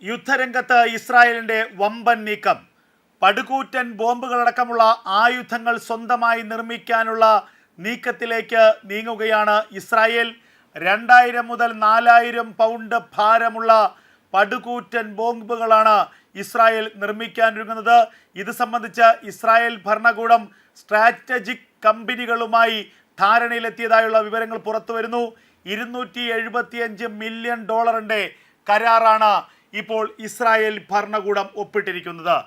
യുദ്ധരംഗത്ത് ഇസ്രായേലിന്റെ വമ്പൻ നീക്കം. പടുകൂറ്റൻ ബോംബുകളടക്കമുള്ള ആയുധങ്ങൾ സ്വന്തമായി നിർമ്മിക്കാനുള്ള നീക്കത്തിലേക്ക് നീങ്ങുകയാണ് ഇസ്രായേൽ. 2000 മുതൽ 4000 പൗണ്ട് ഭാരമുള്ള പടുകൂറ്റൻ ബോംബുകളാണ് ഇസ്രായേൽ നിർമ്മിക്കാനൊരുങ്ങുന്നത്. ഇത് സംബന്ധിച്ച് ഇസ്രായേൽ ഭരണകൂടം സ്ട്രാറ്റജിക് കമ്പനികളുമായി ധാരണയിലെത്തിയതായുള്ള വിവരങ്ങൾ പുറത്തു വരുന്നു. $275 മില്യൺ കരാറാണ് ഇപ്പോൾ ഇസ്രായേൽ ഭരണകൂടം ഒപ്പിട്ടിരിക്കുന്നത്.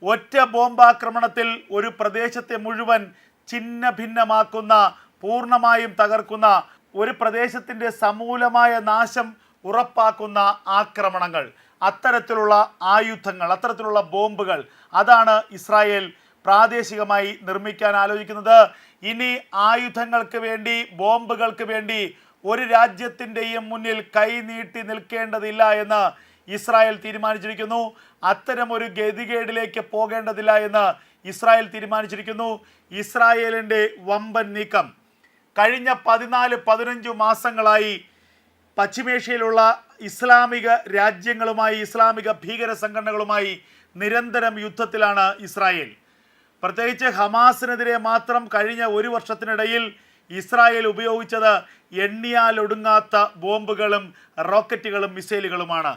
ഒറ്റ ബോംബാക്രമണത്തിൽ ഒരു പ്രദേശത്തെ മുഴുവൻ ഛിന്ന ഭിന്നമാക്കുന്ന, പൂർണ്ണമായും തകർക്കുന്ന, ഒരു പ്രദേശത്തിൻ്റെ സമൂലമായ നാശം ഉറപ്പാക്കുന്ന ആക്രമണങ്ങൾ, അത്തരത്തിലുള്ള ആയുധങ്ങൾ, അത്തരത്തിലുള്ള ബോംബുകൾ, അതാണ് ഇസ്രായേൽ പ്രാദേശികമായി നിർമ്മിക്കാൻ ആലോചിക്കുന്നത്. ഇനി ആയുധങ്ങൾക്ക് വേണ്ടി, ബോംബുകൾക്ക് വേണ്ടി ഒരു രാജ്യത്തിൻ്റെയും മുന്നിൽ കൈ നീട്ടി നിൽക്കേണ്ടതില്ല എന്ന് ഇസ്രായേൽ തീരുമാനിച്ചിരിക്കുന്നു. അത്തരമൊരു ഗതികേടിലേക്ക് പോകേണ്ടതില്ല എന്ന് ഇസ്രായേൽ തീരുമാനിച്ചിരിക്കുന്നു. ഇസ്രായേലിൻ്റെ വമ്പൻ നീക്കം കഴിഞ്ഞ 14-15 മാസങ്ങളായി പശ്ചിമേഷ്യയിലുള്ള ഇസ്ലാമിക രാജ്യങ്ങളുമായി, ഇസ്ലാമിക ഭീകര സംഘടനകളുമായി നിരന്തരം യുദ്ധത്തിലാണ് ഇസ്രായേൽ. പ്രത്യേകിച്ച് ഹമാസിനെതിരെ മാത്രം കഴിഞ്ഞ ഒരു വർഷത്തിനിടയിൽ ഇസ്രായേൽ ഉപയോഗിച്ചത് എണ്ണിയാലൊടുങ്ങാത്ത ബോംബുകളും റോക്കറ്റുകളും മിസൈലുകളുമാണ്.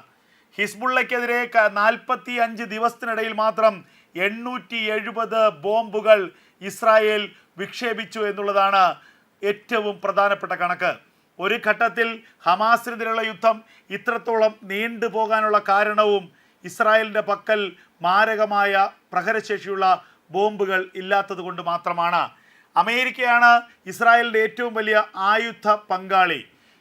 ഹിസ്ബുള്ളയ്ക്കെതിരെ 45 ദിവസത്തിനിടയിൽ മാത്രം 870 ബോംബുകൾ ഇസ്രായേൽ വിക്ഷേപിച്ചു എന്നുള്ളതാണ് ഏറ്റവും പ്രധാനപ്പെട്ട കണക്ക്. ഒരു ഘട്ടത്തിൽ ഹമാസിനെതിരെയുള്ള യുദ്ധം ഇത്രത്തോളം നീണ്ടുപോകാനുള്ള കാരണവും ഇസ്രായേലിൻ്റെ പക്കൽ മാരകമായ പ്രഹരശേഷിയുള്ള ബോംബുകൾ ഇല്ലാത്തത് കൊണ്ട് മാത്രമാണ്. അമേരിക്കയാണ് ഇസ്രായേലിൻ്റെ ഏറ്റവും വലിയ ആയുധ പങ്കാളി,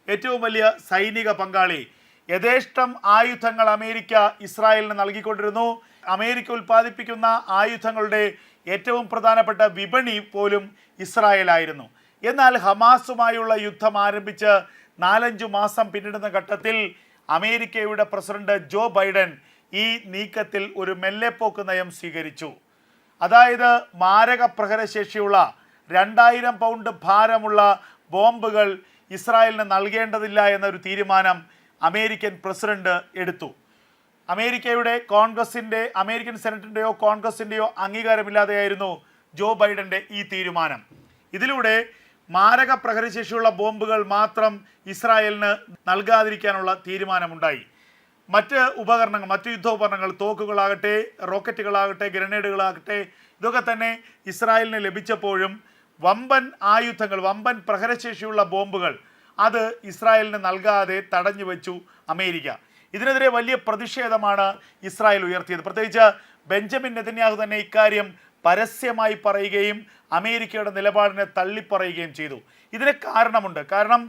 ഏറ്റവും വലിയ സൈനിക പങ്കാളി. യഥേഷ്ടം ആയുധങ്ങൾ അമേരിക്ക ഇസ്രായേലിന് നൽകിക്കൊണ്ടിരുന്നു. അമേരിക്ക ഉൽപ്പാദിപ്പിക്കുന്ന ആയുധങ്ങളുടെ ഏറ്റവും പ്രധാനപ്പെട്ട വിപണി പോലും ഇസ്രായേലായിരുന്നു. എന്നാൽ ഹമാസുമായുള്ള യുദ്ധം ആരംഭിച്ച് 4-5 മാസം പിന്നിടുന്ന ഘട്ടത്തിൽ അമേരിക്കയുടെ പ്രസിഡന്റ് ജോ ബൈഡൻ ഈ നീക്കത്തിൽ ഒരു മെല്ലെപ്പോക്ക് നയം സ്വീകരിച്ചു. അതായത് മാരക പ്രഹരശേഷിയുള്ള 2000 പൗണ്ട് ഭാരമുള്ള ബോംബുകൾ ഇസ്രായേലിന് നൽകേണ്ടതില്ല എന്നൊരു തീരുമാനം അമേരിക്കൻ പ്രസിഡന്റ് എടുത്തു. അമേരിക്കൻ സെനറ്റിൻ്റെയോ കോൺഗ്രസിൻ്റെയോ അംഗീകാരമില്ലാതെയായിരുന്നു ജോ ബൈഡൻ്റെ ഈ തീരുമാനം. ഇതിലൂടെ മാരക പ്രഹരശേഷിയുള്ള ബോംബുകൾ മാത്രം ഇസ്രായേലിന് നൽകാതിരിക്കാനുള്ള തീരുമാനമുണ്ടായി. മറ്റ് യുദ്ധോപകരണങ്ങൾ, തോക്കുകളാകട്ടെ, റോക്കറ്റുകളാകട്ടെ, ഗ്രനേഡുകളാകട്ടെ, ഇതൊക്കെ തന്നെ ഇസ്രായേലിന് ലഭിച്ചപ്പോഴും വമ്പൻ ആയുധങ്ങൾ, വമ്പൻ പ്രഹരശേഷിയുള്ള ബോംബുകൾ അത് ഇസ്രായേലിന് നൽകാതെ തടഞ്ഞു വെച്ചു അമേരിക്ക. ഇതിനെതിരെ വലിയ പ്രതിഷേധമാണ് ഇസ്രായേൽ ഉയർത്തിയത്. പ്രത്യേകിച്ച് ബെഞ്ചമിൻ നെതന്യാഹു തന്നെ ഇക്കാര്യം പരസ്യമായി പറയുകയും അമേരിക്കയുടെ നിലപാടിനെ തള്ളിപ്പറയുകയും ചെയ്തു. ഇതിന് കാരണമുണ്ട്. കാരണം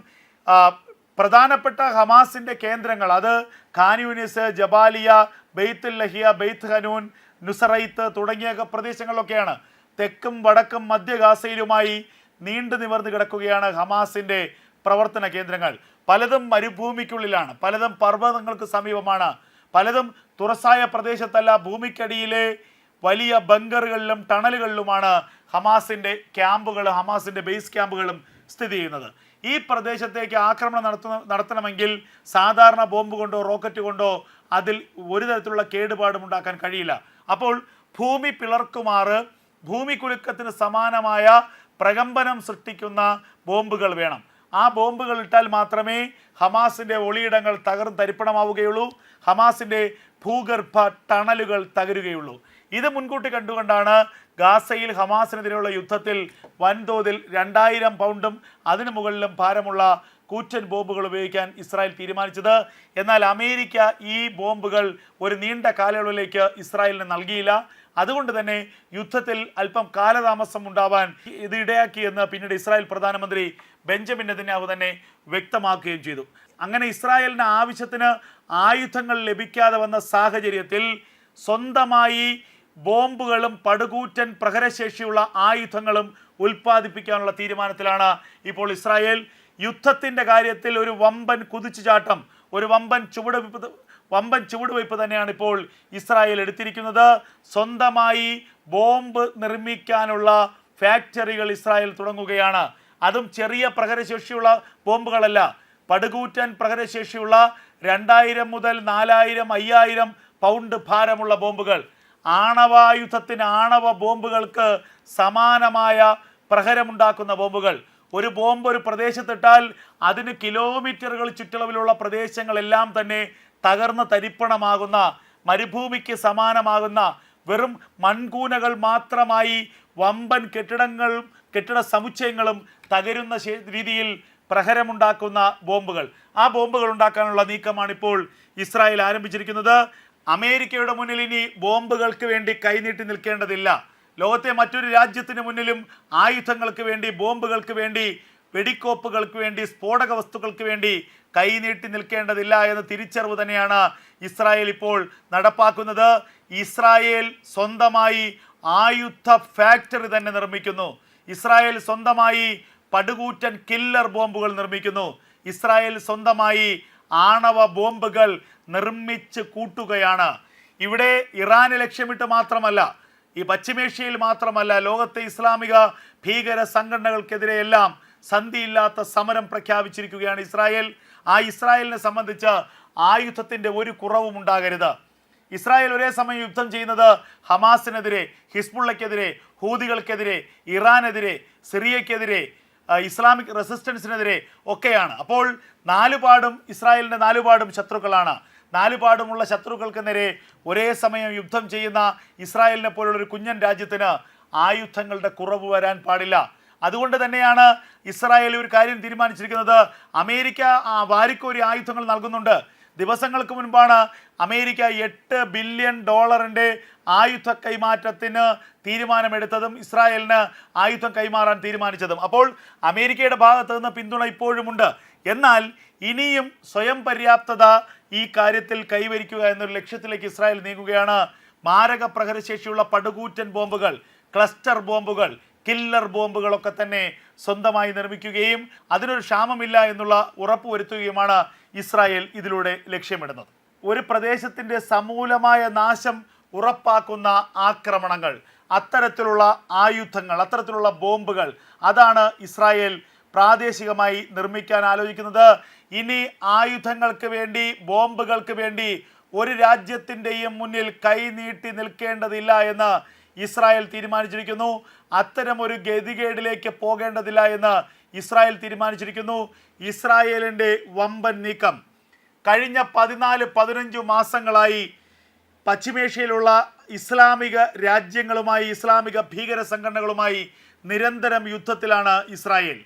പ്രധാനപ്പെട്ട ഹമാസിൻ്റെ കേന്ദ്രങ്ങൾ, അത് ഖാൻ യൂനിസ്, ജബാലിയ, ബെയ്ത്തുൽ ലഹിയ, ബെയ്ത്ത് ഹനൂൻ, നുസറൈത്ത് തുടങ്ങിയ പ്രദേശങ്ങളിലൊക്കെയാണ്. തെക്കും വടക്കും മധ്യ ഗാസയിലുമായി നീണ്ടു നിവർന്നു കിടക്കുകയാണ് ഹമാസിൻ്റെ പ്രവർത്തന കേന്ദ്രങ്ങൾ. പലതും മരുഭൂമിക്കുള്ളിലാണ്, പലതും പർവ്വതങ്ങൾക്ക് സമീപമാണ്, പലതും തുറസായ പ്രദേശത്തല്ല, ഭൂമിക്കടിയിലെ വലിയ ബങ്കറുകളിലും ടണലുകളിലുമാണ് ഹമാസിൻ്റെ ക്യാമ്പുകൾ, ഹമാസിൻ്റെ ബേസ് ക്യാമ്പുകളും സ്ഥിതി ചെയ്യുന്നത്. ഈ പ്രദേശത്തേക്ക് ആക്രമണം നടത്തണമെങ്കിൽ സാധാരണ ബോംബ് കൊണ്ടോ റോക്കറ്റ് കൊണ്ടോ അതിൽ ഒരു തരത്തിലുള്ള കേടുപാടും ഉണ്ടാക്കാൻ കഴിയില്ല. അപ്പോൾ ഭൂമി പിളർക്കുമാറ്, ഭൂമികുലുക്കത്തിന് സമാനമായ പ്രകമ്പനം സൃഷ്ടിക്കുന്ന ബോംബുകൾ വേണം. ആ ബോംബുകൾ ഇട്ടാൽ മാത്രമേ ഹമാസിൻ്റെ ഒളിയിടങ്ങൾ തരിപ്പണമാവുകയുള്ളൂ, ഹമാസിൻ്റെ ഭൂഗർഭ ടണലുകൾ തകരുകയുള്ളൂ. ഇത് മുൻകൂട്ടി കണ്ടുകൊണ്ടാണ് ഗാസയിൽ ഹമാസിനെതിരെയുള്ള യുദ്ധത്തിൽ വൻതോതിൽ 2000 പൗണ്ടും അതിനു മുകളിലും ഭാരമുള്ള കൂറ്റൻ ബോംബുകൾ ഉപയോഗിക്കാൻ ഇസ്രായേൽ തീരുമാനിച്ചത്. എന്നാൽ അമേരിക്ക ഈ ബോംബുകൾ ഒരു നീണ്ട കാലയളവിലേക്ക് ഇസ്രായേലിന് നൽകിയില്ല. അതുകൊണ്ട് തന്നെ യുദ്ധത്തിൽ അല്പം കാലതാമസം ഉണ്ടാവാൻ ഇത് ഇടയാക്കിയെന്ന് പിന്നീട് ഇസ്രായേൽ പ്രധാനമന്ത്രി ബെഞ്ചമിൻ നെതന്യാഹു തന്നെ വ്യക്തമാക്കുകയും ചെയ്തു. അങ്ങനെ ഇസ്രായേലിന് ആവശ്യത്തിന് ആയുധങ്ങൾ ലഭിക്കാതെ വന്ന സാഹചര്യത്തിൽ സ്വന്തമായി ബോംബുകളും പടുകൂറ്റൻ പ്രഹരശേഷിയുള്ള ആയുധങ്ങളും ഉൽപ്പാദിപ്പിക്കാനുള്ള തീരുമാനത്തിലാണ് ഇപ്പോൾ ഇസ്രായേൽ. യുദ്ധത്തിൻ്റെ കാര്യത്തിൽ ഒരു വമ്പൻ കുതിച്ചുചാട്ടം, ഒരു വമ്പൻ ചുവടുവയ്പ് തന്നെയാണ് ഇപ്പോൾ ഇസ്രായേൽ എടുത്തിരിക്കുന്നത്. സ്വന്തമായി ബോംബ് നിർമ്മിക്കാനുള്ള ഫാക്ടറികൾ ഇസ്രായേൽ തുടങ്ങുകയാണ്. അതും ചെറിയ പ്രഹരശേഷിയുള്ള ബോംബുകളല്ല, പടുകൂറ്റൻ പ്രഹരശേഷിയുള്ള 2000 മുതൽ 4000, 5000 പൗണ്ട് ഭാരമുള്ള ബോംബുകൾ. ആണവായുധത്തിന്, ആണവ ബോംബുകൾക്ക് സമാനമായ പ്രഹരമുണ്ടാക്കുന്ന ബോംബുകൾ. ഒരു ബോംബ് ഒരു പ്രദേശത്തിട്ടാൽ അതിന് കിലോമീറ്ററുകൾ ചുറ്റളവിലുള്ള പ്രദേശങ്ങളെല്ലാം തന്നെ തകർന്ന് തരിപ്പണമാകുന്ന, മരുഭൂമിക്ക് സമാനമാകുന്ന, വെറും മൺകൂനകൾ മാത്രമായി വമ്പൻ കെട്ടിടങ്ങളും കെട്ടിട സമുച്ചയങ്ങളും തകരുന്ന രീതിയിൽ പ്രഹരമുണ്ടാക്കുന്ന ബോംബുകൾ. ആ ബോംബുകൾ ഉണ്ടാക്കാനുള്ള നീക്കമാണ് ഇപ്പോൾ ഇസ്രായേൽ ആരംഭിച്ചിരിക്കുന്നത്. അമേരിക്കയുടെ മുന്നിൽ ഇനി ബോംബുകൾക്ക് വേണ്ടി കൈനീട്ടി നിൽക്കേണ്ടതില്ല. ലോകത്തെ മറ്റൊരു രാജ്യത്തിന് മുന്നിലും ആയുധങ്ങൾക്ക് വേണ്ടി, ബോംബുകൾക്ക് വേണ്ടി, വെടിക്കോപ്പുകൾക്ക് വേണ്ടി, സ്ഫോടക വസ്തുക്കൾക്ക് വേണ്ടി കൈനീട്ടി നിൽക്കേണ്ടതില്ല എന്ന തിരിച്ചറിവ് തന്നെയാണ് ഇസ്രായേൽ ഇപ്പോൾ നടപ്പാക്കുന്നത്. ഇസ്രായേൽ സ്വന്തമായി ആയുധ ഫാക്ടറി തന്നെ നിർമ്മിക്കുന്നു. ഇസ്രായേൽ സ്വന്തമായി പടുകൂറ്റൻ കില്ലർ ബോംബുകൾ നിർമ്മിക്കുന്നു. ഇസ്രായേൽ സ്വന്തമായി ആണവ ബോംബുകൾ നിർമ്മിച്ച് കൂട്ടുകയാണ്. ഇവിടെ ഇറാനെ ലക്ഷ്യമിട്ട് മാത്രമല്ല, ഈ പശ്ചിമേഷ്യയിൽ മാത്രമല്ല, ലോകത്തെ ഇസ്ലാമിക ഭീകര സംഘടനകൾക്കെതിരെയെല്ലാം സന്ധിയില്ലാത്ത സമരം പ്രഖ്യാപിച്ചിരിക്കുകയാണ് ഇസ്രായേൽ. ആ ഇസ്രായേലിനെ സംബന്ധിച്ച് ആയുധത്തിൻ്റെ ഒരു കുറവും ഉണ്ടാകരുത്. ഇസ്രായേൽ ഒരേ സമയം യുദ്ധം ചെയ്യുന്നത് ഹമാസിനെതിരെ, ഹിസ്ബുള്ളയ്ക്കെതിരെ, ഹൂതികൾക്കെതിരെ, ഇറാനെതിരെ, സിറിയയ്ക്കെതിരെ, ഇസ്ലാമിക് റെസിസ്റ്റൻസിനെതിരെ ഒക്കെയാണ്. അപ്പോൾ നാലുപാടും ഇസ്രായേലിൻ്റെ നാലുപാടും ശത്രുക്കളാണ്. നാലുപാടുമുള്ള ശത്രുക്കൾക്ക് നേരെ ഒരേ സമയം യുദ്ധം ചെയ്യുന്ന ഇസ്രായേലിനെ പോലുള്ളൊരു കുഞ്ഞൻ രാജ്യത്തിന് ആയുധങ്ങളുടെ കുറവ് വരാൻ പാടില്ല. അതുകൊണ്ട് തന്നെയാണ് ഇസ്രായേൽ ഒരു കാര്യം തീരുമാനിച്ചിരിക്കുന്നത്. അമേരിക്ക വാരിക്കോരി ആയുധങ്ങൾ നൽകുന്നുണ്ട്. ദിവസങ്ങൾക്ക് മുൻപാണ് അമേരിക്ക $8 ബില്യൺ ആയുധ കൈമാറ്റത്തിന് തീരുമാനമെടുത്തതും ഇസ്രായേലിന് ആയുധം കൈമാറാൻ തീരുമാനിച്ചതും. അപ്പോൾ അമേരിക്കയുടെ ഭാഗത്ത് നിന്ന് പിന്തുണ ഇപ്പോഴുമുണ്ട്. എന്നാൽ ഇനിയും സ്വയം പര്യാപ്തത ഈ കാര്യത്തിൽ കൈവരിക്കുക എന്നൊരു ലക്ഷ്യത്തിലേക്ക് ഇസ്രായേൽ നീങ്ങുകയാണ്. മാരക പ്രഹരശേഷിയുള്ള പടുകൂറ്റൻ ബോംബുകൾ, ക്ലസ്റ്റർ ബോംബുകൾ, കില്ലർ ബോംബുകളൊക്കെ തന്നെ സ്വന്തമായി നിർമ്മിക്കുകയും അതിനൊരു ക്ഷാമമില്ല എന്നുള്ള ഉറപ്പ് വരുത്തുകയുമാണ് ഇസ്രായേൽ ഇതിലൂടെ ലക്ഷ്യമിടുന്നത്. ഒരു പ്രദേശത്തിൻ്റെ സമൂലമായ നാശം ഉറപ്പാക്കുന്ന ആക്രമണങ്ങൾ, അത്തരത്തിലുള്ള ആയുധങ്ങൾ, അത്തരത്തിലുള്ള ബോംബുകൾ, അതാണ് ഇസ്രായേൽ പ്രാദേശികമായി നിർമ്മിക്കാൻ ആലോചിക്കുന്നത്. ഇനി ആയുധങ്ങൾക്ക് വേണ്ടി, ബോംബുകൾക്ക് വേണ്ടി ഒരു രാജ്യത്തിൻ്റെയും മുന്നിൽ കൈനീട്ടി നിൽക്കേണ്ടതില്ല എന്ന് ഇസ്രായേൽ തീരുമാനിച്ചിരിക്കുന്നു. അത്തരം ഒരു ഗതികേടിലേക്ക് പോകേണ്ടതില്ല എന്ന് ഇസ്രായേൽ തീരുമാനിച്ചിരിക്കുന്നു. ഇസ്രായേലിൻ്റെ വമ്പൻ നീക്കം കഴിഞ്ഞ 14-15 മാസങ്ങളായി പശ്ചിമേഷ്യയിലുള്ള ഇസ്ലാമിക രാജ്യങ്ങളുമായി, ഇസ്ലാമിക ഭീകര സംഘടനകളുമായി നിരന്തരം യുദ്ധത്തിലാണ് ഇസ്രായേൽ.